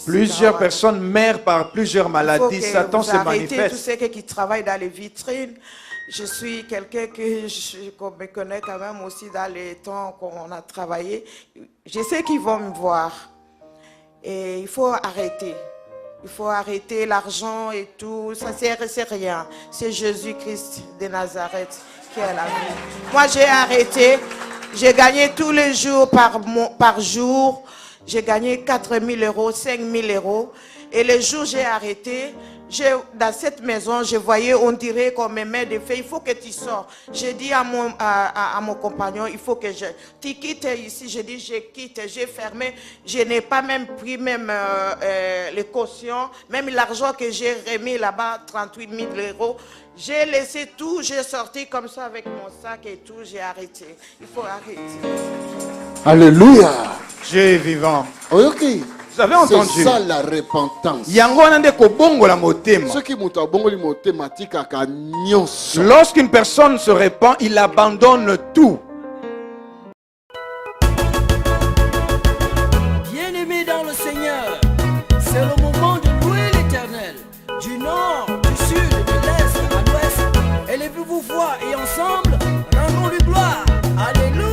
Plusieurs personnes meurent par plusieurs maladies. Satan se manifeste. Tous ceux qui travaillent dans les vitrines. Je suis quelqu'un qu'on me connaît quand même aussi dans les temps qu'on a travaillé. Je sais qu'ils vont me voir. Et il faut arrêter. Il faut arrêter l'argent et tout. Ça c'est rien. C'est Jésus-Christ de Nazareth qui est la vie. Moi j'ai arrêté. J'ai gagné tous les jours par jour. J'ai gagné 4 000 euros, 5 000 euros. Et les jours j'ai arrêté, dans cette maison, je voyais, on dirait qu'on me met des faits, il faut que tu sors. J'ai dit à mon compagnon, il faut que tu quittes ici. J'ai dit, je quitte, j'ai fermé. Je n'ai pas même pris les cautions, même l'argent que j'ai remis là-bas, 38 000 euros. J'ai laissé tout, j'ai sorti comme ça avec mon sac et tout, j'ai arrêté. Il faut arrêter. Alléluia. Dieu est vivant. Okay. Vous avez entendu? C'est ça la repentance. Lorsqu'une personne se répand, il abandonne tout. Bien-aimés dans le Seigneur, c'est le moment de louer l'Éternel. Du nord, du sud, de l'est à l'ouest. Élevez-vous voix et ensemble, rendons-lui gloire. Alléluia.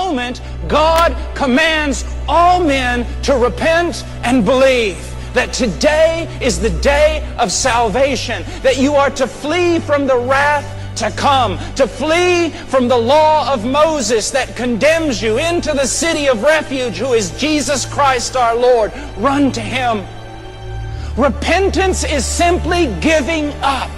moment, God commands all men to repent and believe. That today is the day of salvation. That you are to flee from the wrath to come. To flee from the law of Moses that condemns you into the city of refuge, who is Jesus Christ our Lord. Run to Him. Repentance is simply giving up.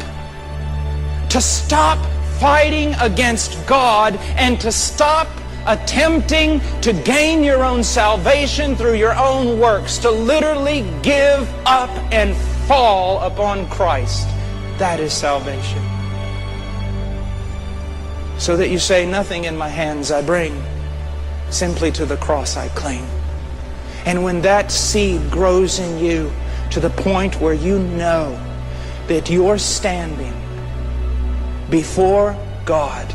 To stop fighting against God and to stop attempting to gain your own salvation through your own works. To literally give up and fall upon Christ. That is salvation. So that you say, nothing in my hands I bring, simply to the cross I cling. And when that seed grows in you to the point where you know that you're standing before God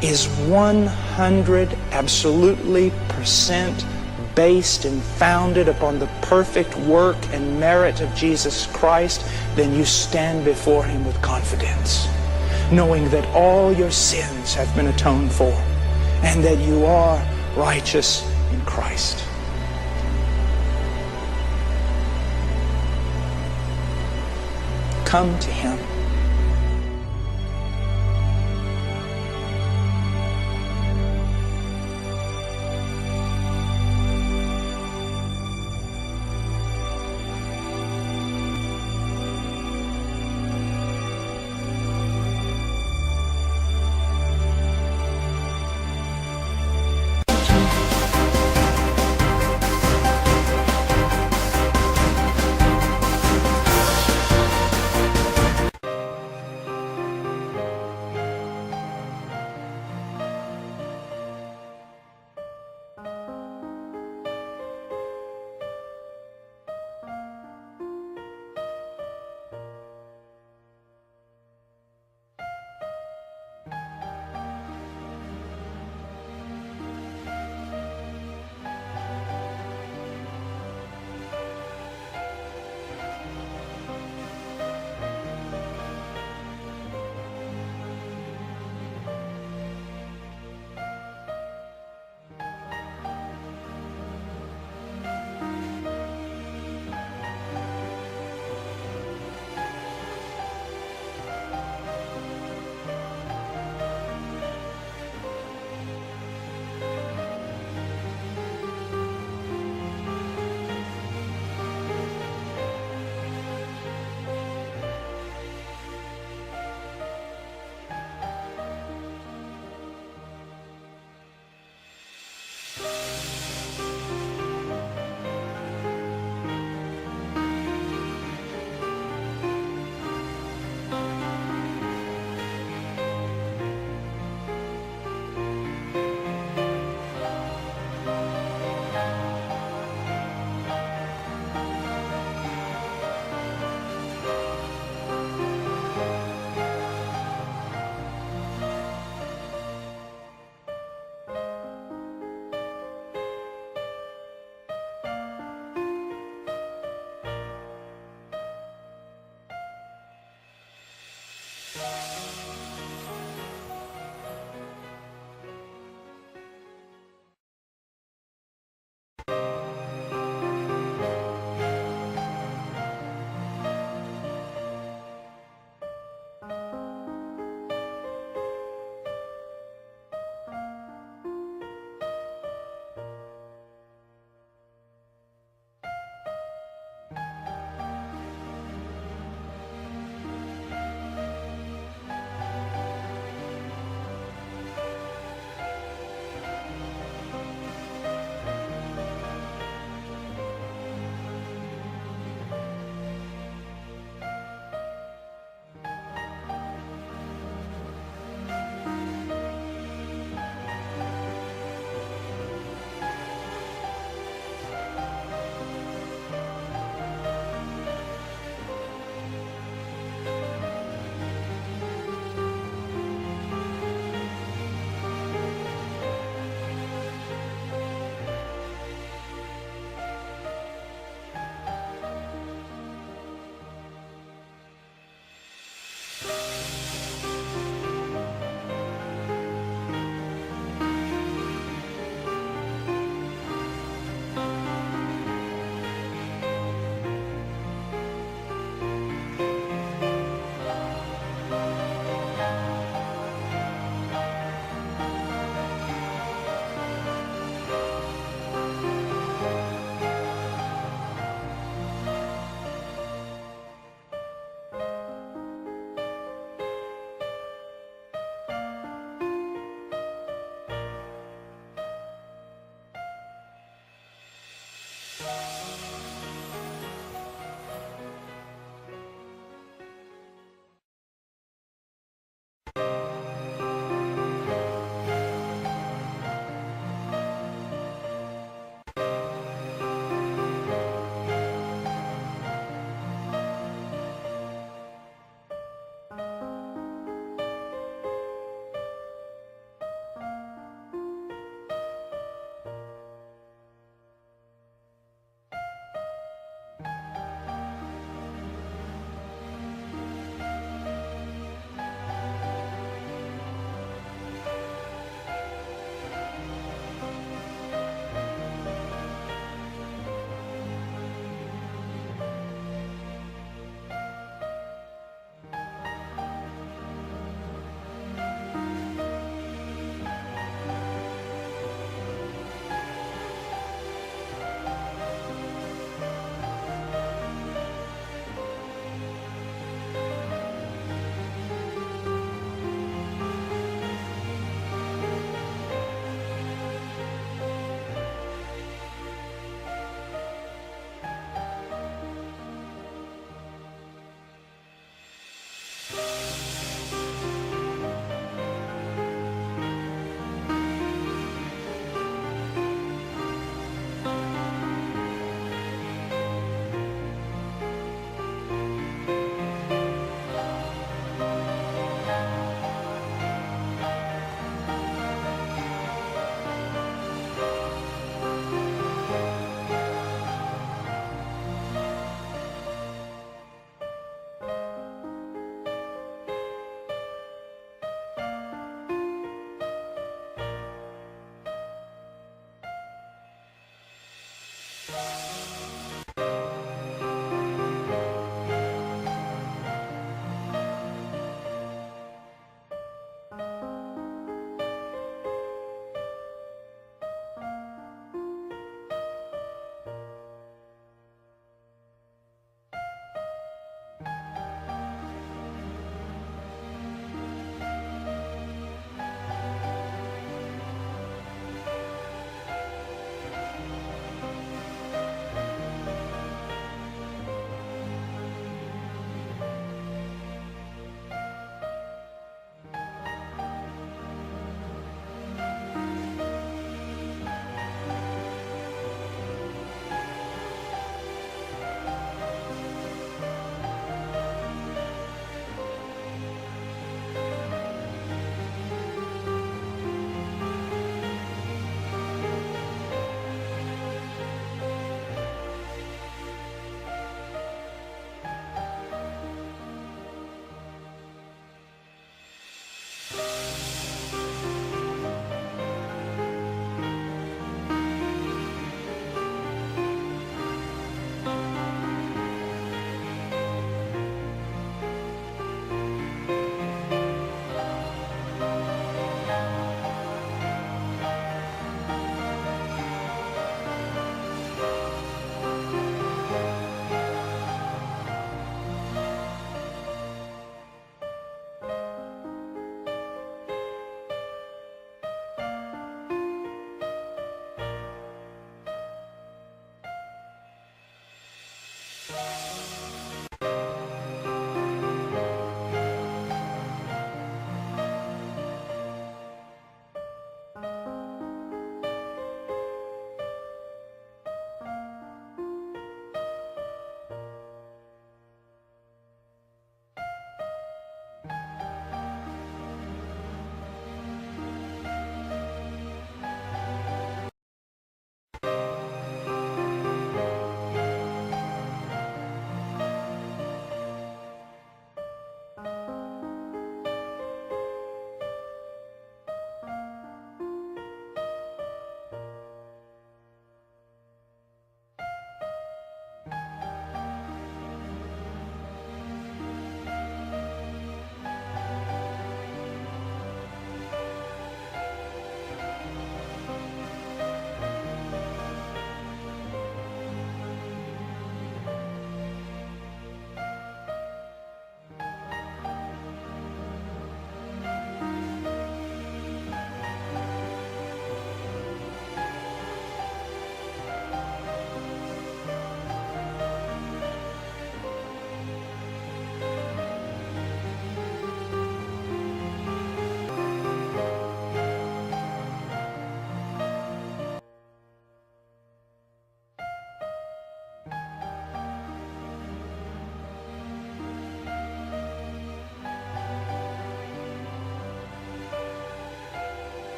is 100 absolutely % based and founded upon the perfect work and merit of Jesus Christ, then you stand before Him with confidence, knowing that all your sins have been atoned for and that you are righteous in Christ. Come to Him.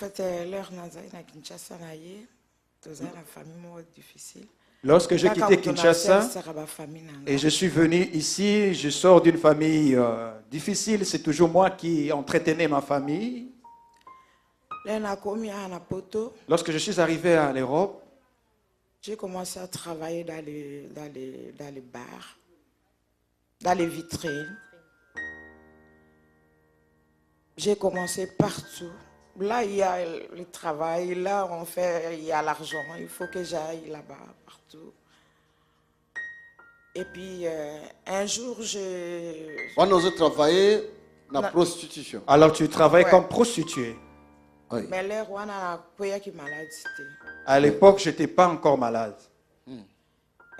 fait, l'heure na Kinshasa na ye, toza na famille mo difficile. Lorsque j'ai quitté Kinshasa et je suis venu ici, je sors d'une famille difficile. C'est toujours moi qui entretenais ma famille. Lorsque je suis arrivé à l'Europe, j'ai commencé à travailler dans les bars, dans les vitrines. J'ai commencé partout. Là, il y a le travail, là, il y a l'argent. Il faut que j'aille là-bas, partout. Et puis, un jour, On a travaillé dans la prostitution. Alors, tu travailles comme prostituée. Oui. Mais là, on a une maladie. À l'époque, je n'étais pas encore malade.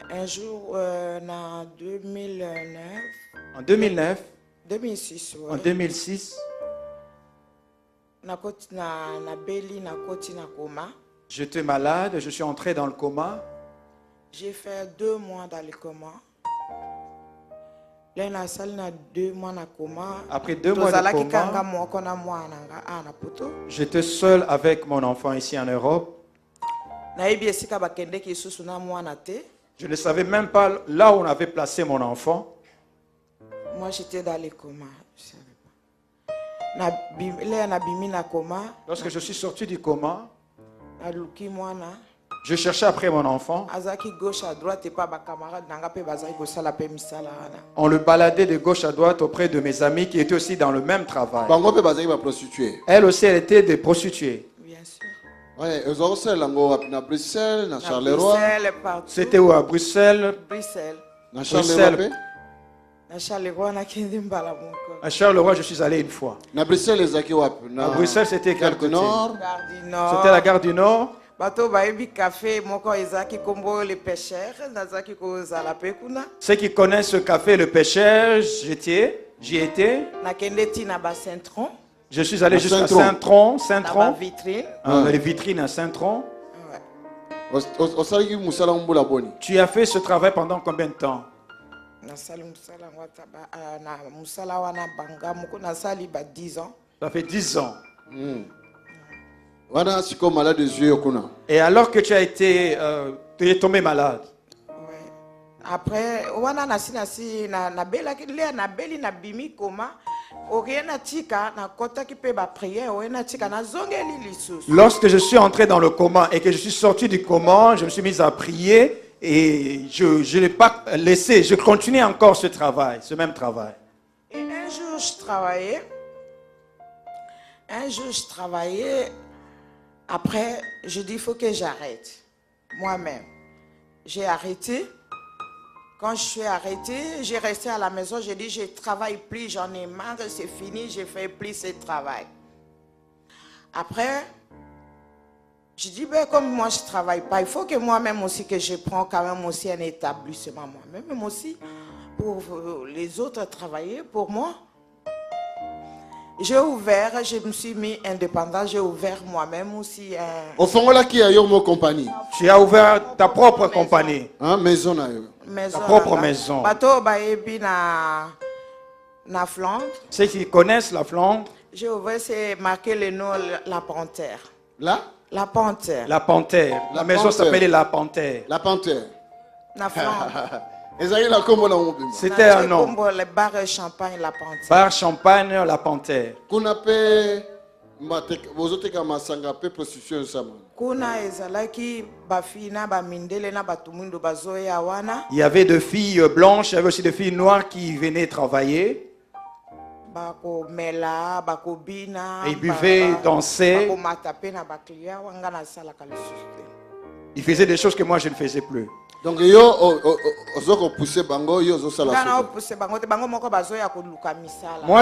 Un jour, en 2009. En 2009, 2006, ouais. en 2006, j'étais malade, je suis entré dans le coma. J'ai fait 2 mois dans le coma. Après 2 mois de coma, j'étais seul avec mon enfant ici en Europe. Je ne savais même pas là où on avait placé mon enfant. Moi, j'étais dans le coma. Lorsque je suis sorti du coma, je cherchais après mon enfant. On le baladait de gauche à droite auprès de mes amis qui étaient aussi dans le même travail. Elle aussi, elle était des prostituées. Bien sûr. Ouais, à Bruxelles, à Charleroi. C'était où? À Bruxelles. Bruxelles. À Charleroi. À Charleroi, À Charleroi, je suis allé une fois. À Bruxelles, À Bruxelles, c'était quel côté? Nord. C'était la gare du Nord. Ceux qui connaissent ce café, le pêcheur, j'y étais. Je suis allé jusqu'à Saint-Tron. Les vitrines à Saint-Tron. Tu as fait ce travail pendant combien de temps? Ça fait 10 ans. Et alors que tu as été tu es tombé malade. Après, lorsque je suis entré dans le coma et que je suis sorti du coma, je me suis mis à prier et je n'ai pas laissé, je continue encore ce travail, ce même travail. Et un jour, je travaillais. Après, je dis, il faut que j'arrête. Moi-même. J'ai arrêté. Quand je suis arrêtée, j'ai resté à la maison. J'ai dit, je ne travaille plus, j'en ai marre, c'est fini, je ne fais plus ce travail. Après, je dis, ben, comme moi, je ne travaille pas, il faut que moi-même aussi, que je prends quand même aussi un établissement. Moi-même aussi, pour les autres travailler, pour moi. J'ai ouvert, je me suis mis indépendant, j'ai ouvert moi-même aussi un... Au fond, là, qui a eu mon compagnie? Tu as ouvert ta propre compagnie. Hein, maison. Ta propre maison. Na Flandre. Ceux qui connaissent la Flandre. J'ai ouvert, c'est marqué le nom La Panthère. Là? La Panthère. La Panthère. La maison s'appelait La Panthère. La Panthère. Na Flandre. C'était un nom. Le bar Champagne La Panthère. Bar Champagne La Panthère. Il y avait des filles blanches, il y avait aussi des filles noires qui venaient travailler. Ils buvaient, dansaient. Ils faisaient des choses que moi je ne faisais plus. Donc, moi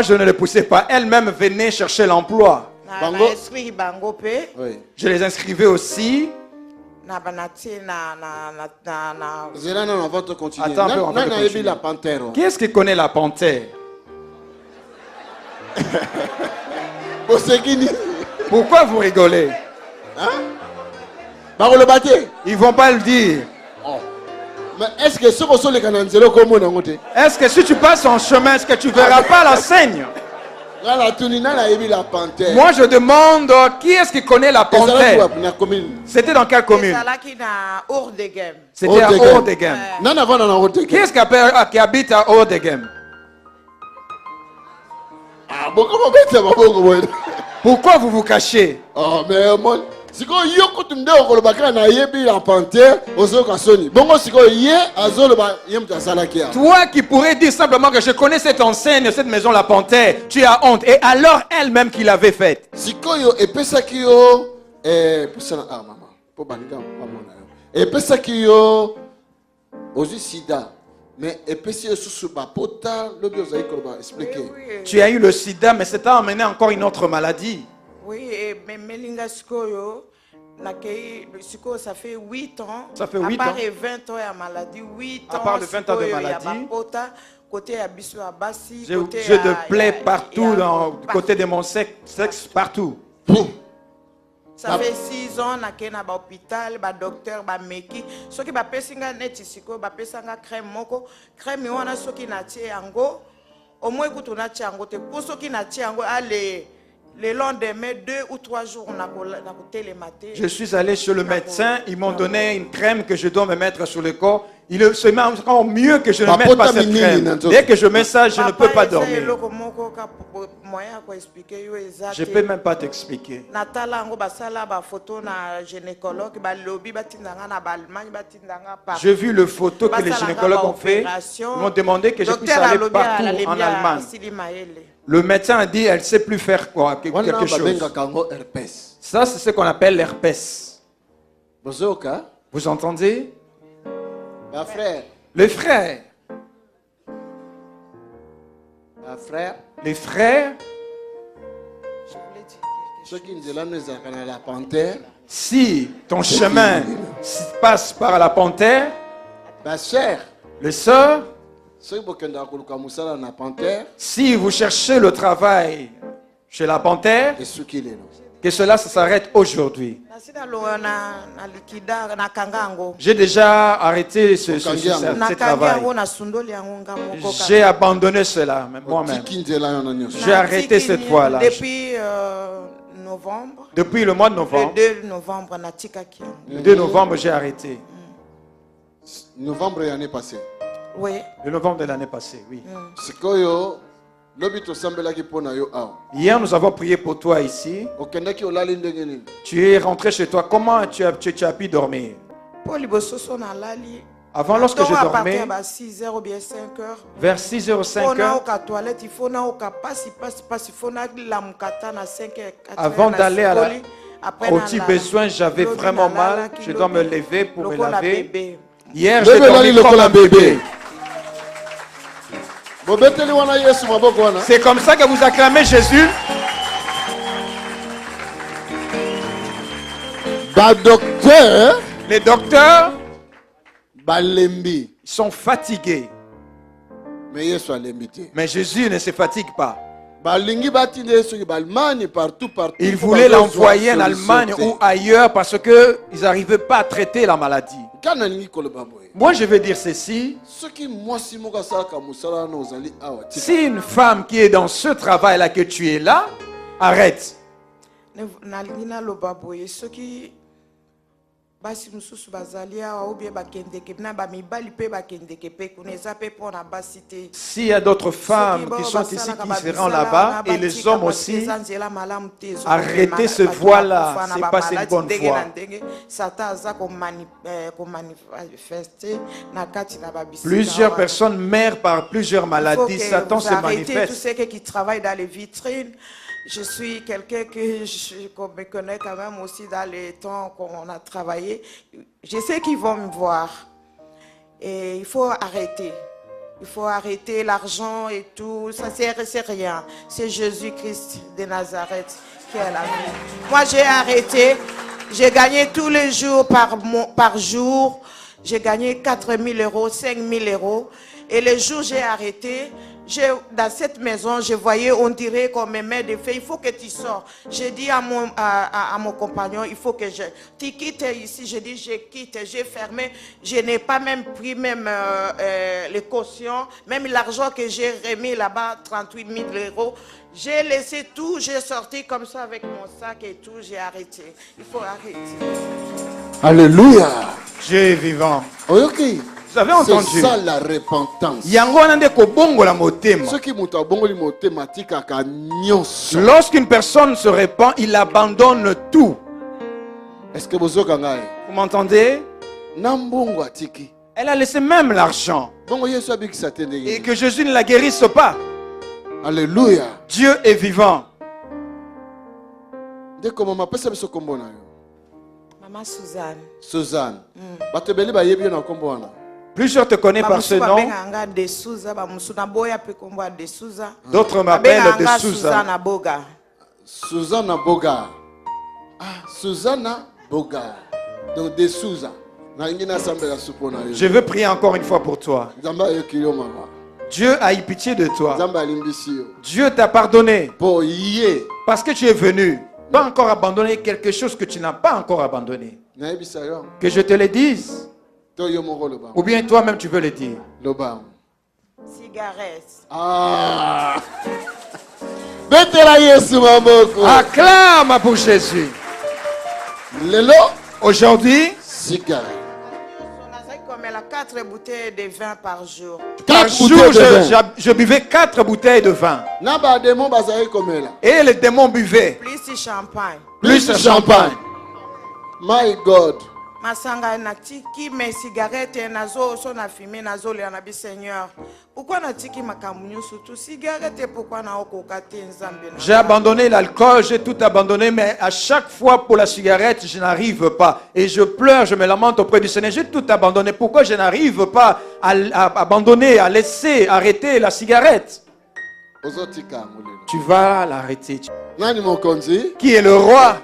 je ne les poussais pas, elles-mêmes venaient chercher l'emploi. Oui. Je les inscrivais aussi. Attends un peu, on va continuer. Qui est-ce qui connaît la panthère? Pourquoi vous rigolez? Ils vont pas le dire. Mais est-ce que si tu passes en chemin, est-ce que tu verras pas l'enseigne? Moi, je demande qui est-ce qui connaît la panthère. C'était dans quelle commune? C'était à Hors-de-Game. Qui est-ce qui habite à Hors-de-Game? Pourquoi vous vous cachez? Oh, mais moi, si vous avez toi qui pourrais dire simplement que je connais cette enseigne, cette maison, la panthère, tu as honte. Et alors elle-même qui l'avait faite. Tu as eu le sida, mais ça t'a amené encore une autre maladie. Oui, mais Melinga Sikoyo, ça fait 8 ans. Ça fait 8 ans. À part les 20 ans de maladie, 8 ans. À part les 20 ans de maladie. J'ai de plaies partout, côté de mon sexe, partout. Ça fait 6 ans que na hôpital, ba docteur, ba meki. Ceux qui ba pesinga neti siko, ba pesanga crème moko, crème wana soki na tie yango. Au moins que tu na tie yango te pour ceux qui na tie yango aller le lendemain 2 ou 3 jours on a le matin. Je suis allé chez le médecin, ils m'ont donné une crème que je dois me mettre sur le corps. Il se met encore mieux que je ne mette pas cette crème. Dès que je mets ça, je ne peux pas dormir. Je ne peux même pas t'expliquer. J'ai vu le photo que les gynécologues ont fait. Ils m'ont demandé que je puisse aller partout en Allemagne. Le médecin a dit, elle ne sait plus faire quoi, quelque chose. Ça, c'est ce qu'on appelle l'herpès. Vous entendez? Les frères. Les frères. Si ton chemin passe par la panthère, les sœurs, si vous cherchez le travail chez la panthère, que cela s'arrête aujourd'hui. J'ai déjà arrêté ce travail. J'ai abandonné cela moi-même. J'ai arrêté cette fois-là. Depuis le mois de novembre. Le 2 novembre, j'ai arrêté. Novembre l'année passée. Oui. Le novembre de l'année passée, oui. Hier, nous avons prié pour toi ici. Tu es rentré chez toi. Comment tu as pu dormir? Avant, lorsque je dormais, vers 6h ou 5h, avant d'aller au petit besoin, j'avais vraiment mal. Je dois me lever pour me laver. Hier, j'ai dormi comme un bébé. C'est comme ça que vous acclamez Jésus. Les docteurs sont fatigués. Mais Jésus ne se fatigue pas. Ils voulaient l'envoyer en Allemagne ou ailleurs parce qu'ils n'arrivaient pas à traiter la maladie. Moi, je veux dire ceci. Si une femme qui est dans ce travail-là, que tu es là, arrête. S'il y a d'autres femmes qui sont ici, qui seront là-bas, et les hommes aussi, arrêtez ce voie-là, c'est pas une bonne voie. Plusieurs personnes meurent par plusieurs maladies, Satan se manifeste. Tous ceux qui travaillent dans les vitrines. Je suis quelqu'un qu'on me connaît quand même aussi dans les temps qu'on a travaillé. Je sais qu'ils vont me voir. Et il faut arrêter. Il faut arrêter l'argent et tout. Ça, c'est rien. C'est Jésus-Christ de Nazareth qui est la vie. Moi, j'ai arrêté. J'ai gagné tous les jours par jour. J'ai gagné 4 000 euros, 5 000 euros. Et les jours où j'ai arrêté, dans cette maison, je voyais, on dirait qu'on me met des faits, il faut que tu sors. J'ai dit à mon compagnon, il faut que tu quittes ici. J'ai dit, je quitte, j'ai fermé. Je n'ai pas même pris même les cautions, même l'argent que j'ai remis là-bas, 38 000 €. J'ai laissé tout, j'ai sorti comme ça avec mon sac et tout, j'ai arrêté. Il faut arrêter. Alléluia. Dieu est vivant. Ok. Vous avez entendu? C'est ça la repentance. Lorsqu'une personne se répand, il abandonne tout. Est-ce que vous m'entendez? Elle a laissé même l'argent. Et que Jésus ne la guérisse pas. Alléluia. Dieu est vivant. Maman Suzanne. Suzanne. Plusieurs te connaissent par ce nom. D'autres m'appellent de Souza. Susanna Boga. Ah, Susanna Boga. Donc de Souza. Je veux prier encore une fois pour toi. Dieu a eu pitié de toi. Dieu t'a pardonné. Parce que tu es venu. Pas encore abandonner quelque chose que tu n'as pas encore abandonné. Que je te le dise. Ou bien toi-même tu veux le dire. Cigarette. Ah. Acclame pour Jésus. Aujourd'hui, cigarette. Comme elle a 4 bouteilles de vin par jour. Par jour, je buvais 4 bouteilles de vin. Et les démons buvaient. Plus de champagne. Plus de champagne. My God. Masanga na tiki mes cigarettes nazo so na fumé nazo le na bi Seigneur. Pourquoi na tiki makamunyu surtout cigarette pourquoi na okokate nzambe na. J'ai abandonné l'alcool, j'ai tout abandonné, mais à chaque fois pour la cigarette, je n'arrive pas. Et je pleure, je me lamente auprès du Seigneur. J'ai tout abandonné. Pourquoi je n'arrive pas à abandonner, à laisser, arrêter la cigarette? Tu vas l'arrêter. Qui est le roi?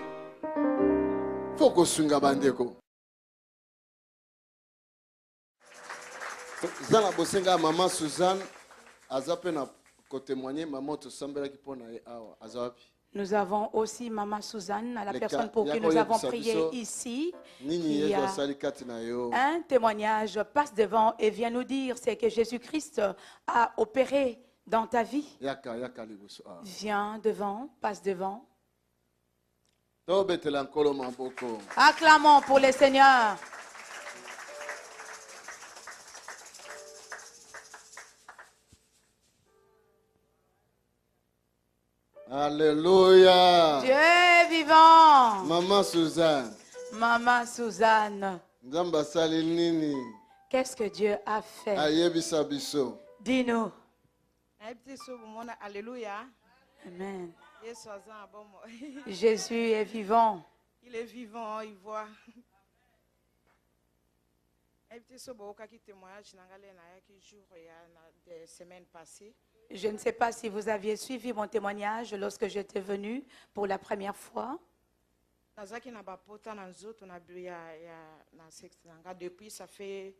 Zana bosenga maman Suzanne azapena ko témoigner maman to sambela ki pona awa azapi. Nous avons aussi maman Suzanne, la personne pour qui nous avons prié ici. Il y a un témoignage, passe devant et vient nous dire c'est que Jésus-Christ a opéré dans ta vie. Viens devant, passe devant. Acclamons pour le Seigneur. Alléluia. Dieu est vivant. Maman Suzanne. Maman Suzanne. Qu'est-ce que Dieu a fait? Dis-nous. Alléluia. Amen. Jésus est vivant. Il est vivant, il voit. Je ne sais pas si vous aviez suivi mon témoignage lorsque j'étais venue pour la première fois. Depuis, ça fait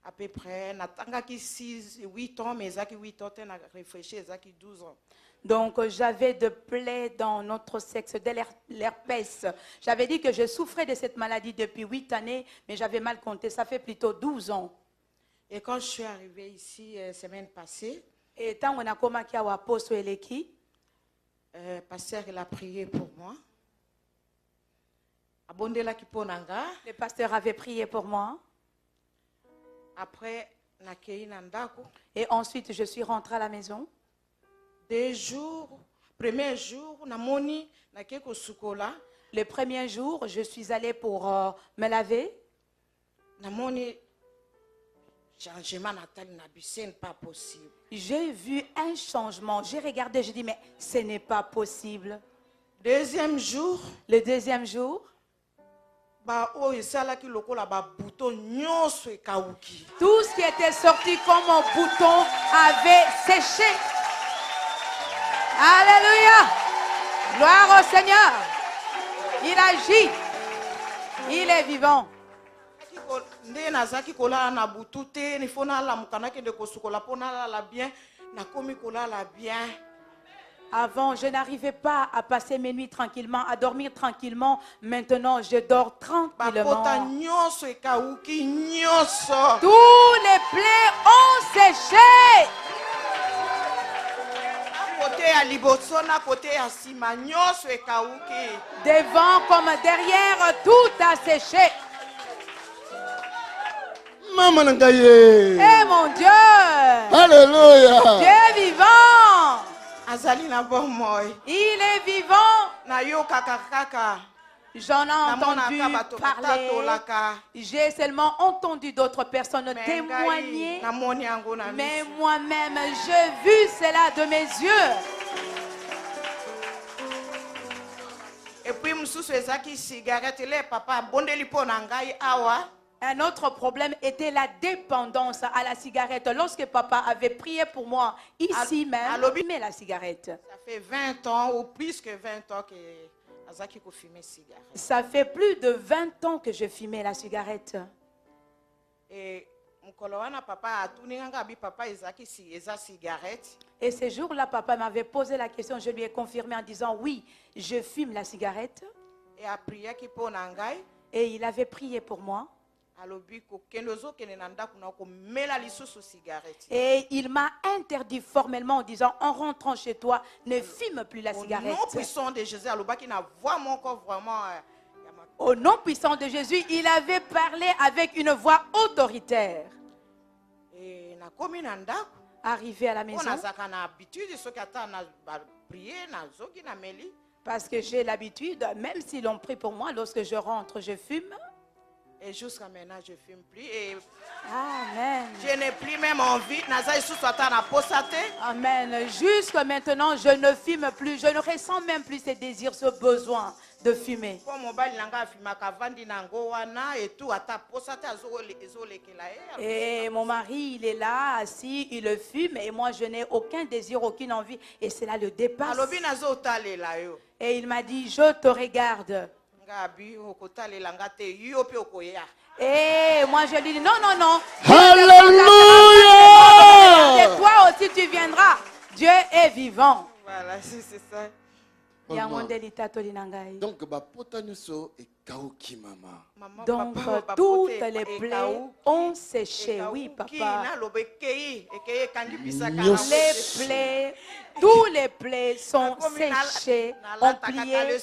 à peu près 8 ans, mais 8 ans, on a réfléchi, 12 ans. Donc, j'avais de plaies dans notre sexe, de l'herpès. J'avais dit que je souffrais de cette maladie depuis 8 années, mais j'avais mal compté. Ça fait plutôt 12 ans. Et quand je suis arrivée ici, semaine passée, et tant on a commencé à poste eleki, pasteur il a prié pour moi. Le pasteur avait prié pour moi. Après, et ensuite, je suis rentrée à la maison. 2 jours, premier jour, le premier jour, je suis allée pour me laver. Ce n'est pas possible. J'ai vu un changement. J'ai regardé, j'ai dit, mais ce n'est pas possible. Deuxième jour. Le deuxième jour. Tout ce qui était sorti comme un bouton avait séché. Alléluia. Gloire au Seigneur. Il agit. Il est vivant. Avant, je n'arrivais pas à passer mes nuits tranquillement, à dormir tranquillement. Maintenant, je dors tranquillement. Tous les plaies ont séché. Devant comme derrière, tout a séché. Eh mon Dieu! Alléluia! Dieu est vivant! Il est vivant! J'en ai entendu parler. J'ai seulement entendu d'autres personnes témoigner. Mais moi-même, j'ai vu cela de mes yeux. Et puis, un autre problème était la dépendance à la cigarette. Lorsque papa avait prié pour moi, ici même, il fumait la cigarette. Ça fait 20 ans ou plus que 20 ans que cigarette. Ça fait plus de 20 ans que je fumais la cigarette. Et ces jours-là, papa m'avait posé la question, je lui ai confirmé en disant oui, je fume la cigarette. Et il avait prié pour moi. Et il m'a interdit formellement en disant en rentrant chez toi, ne fume plus la cigarette. Au nom puissant de Jésus, il avait parlé avec une voix autoritaire. Arrivé à la maison, parce que j'ai l'habitude, même si l'on prie pour moi, lorsque je rentre, je fume. Et jusqu'à maintenant, je ne fume plus. Et amen. Je n'ai plus même envie. Amen. Jusqu'à maintenant, je ne fume plus. Je ne ressens même plus ce désir, ce besoin de fumer. Et mon mari, il est là, assis, il le fume. Et moi, je n'ai aucun désir, aucune envie. Et cela le dépasse. Et il m'a dit, je te regarde. Et moi je lui dis non, non, non. Alléluia! Et toi aussi tu viendras. Dieu est vivant. Voilà, c'est ça. Donc, donc toutes les plaies ont séché. Oui, papa. Les plaies, tous les plaies sont séchés, ont plié.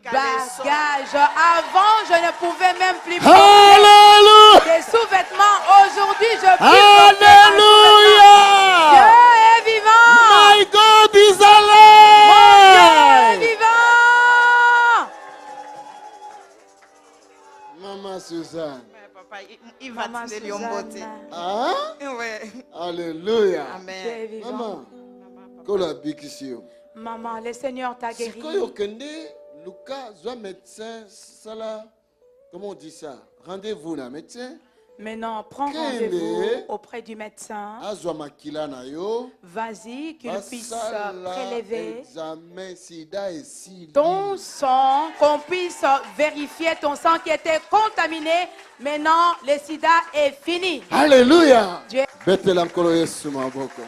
Bagage. Avant, je ne pouvais même plus porter des sous-vêtements. Aujourd'hui, je peux. Alléluia! Dieu est vivant. My God is alive. Dieu est vivant. Maman Suzanne. Papa, il va te l'yomboter. Ah? Ouais. Alléluia. Amen. Dieu est vivant. Maman. Kola bikisio. Maman, le Seigneur t'a guéri. Sikoyo kende Lucas soit médecin sala. Comment on dit ça? Rendez-vous na médecin. Maintenant, prends rendez-vous auprès du médecin. Vas-y, qu'il puisse prélever ton sang, qu'on puisse vérifier ton sang qui était contaminé. Maintenant, le sida est fini. Alléluia. Dieu.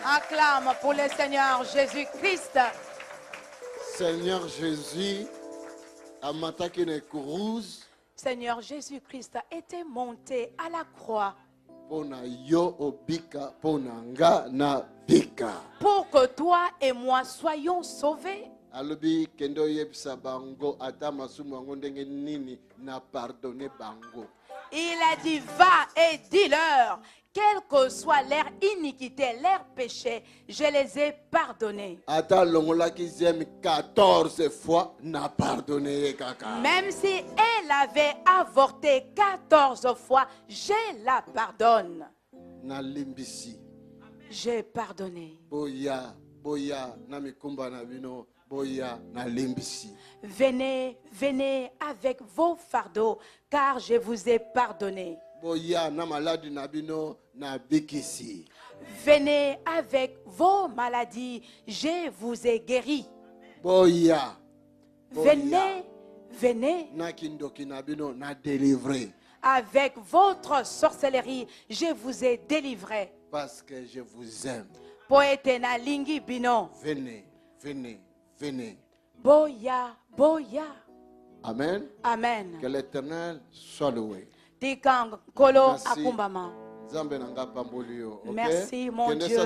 Acclame pour le Seigneur Jésus-Christ. Seigneur Jésus, amataki ne kuruze. Seigneur Jésus-Christ était monté à la croix pour que toi et moi soyons sauvés. Il a dit, va et dis-leur, quelle que soit leur iniquité, leur péché, je les ai pardonnés. 14 fois, n'a pardonné. Même si elle avait avorté 14 fois, je la pardonne. J'ai pardonné. Venez, venez avec vos fardeaux, car je vous ai pardonné. Venez avec vos maladies, je vous ai guéri. Venez, venez avec votre sorcellerie, je vous ai délivré. Parce que je vous aime. Poete na lingi bino. Venez, venez, venez. Boya, boya. Amen. Amen. Que l'Éternel soit loué. Tikang kolo akumbama. Merci mon Dieu.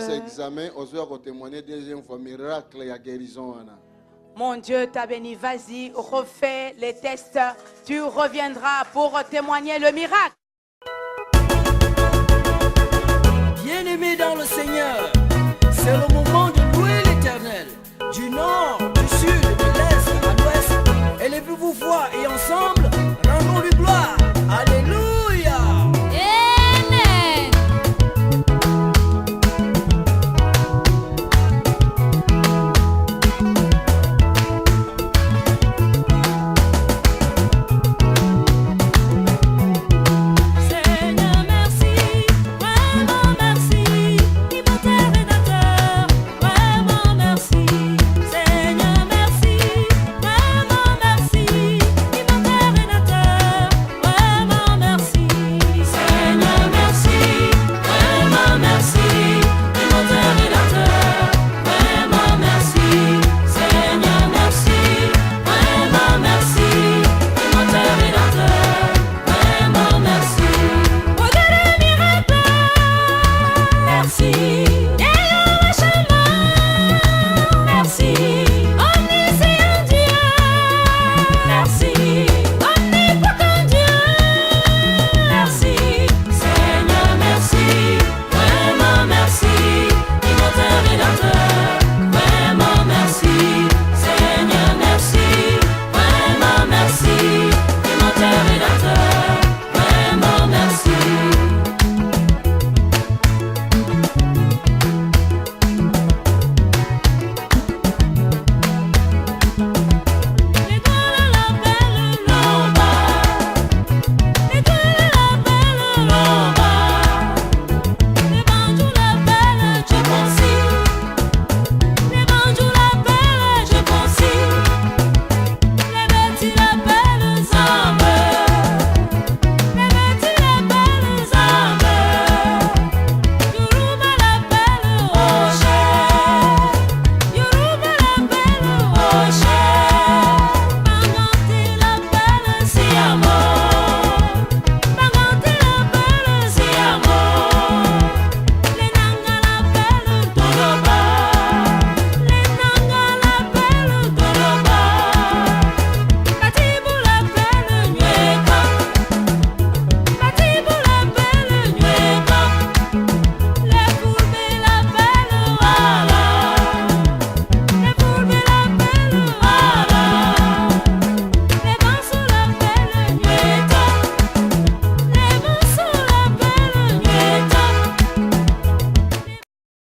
Mon Dieu t'a béni. Vas-y, refais les tests. Tu reviendras pour témoigner le miracle. Bien-aimé dans le Seigneur,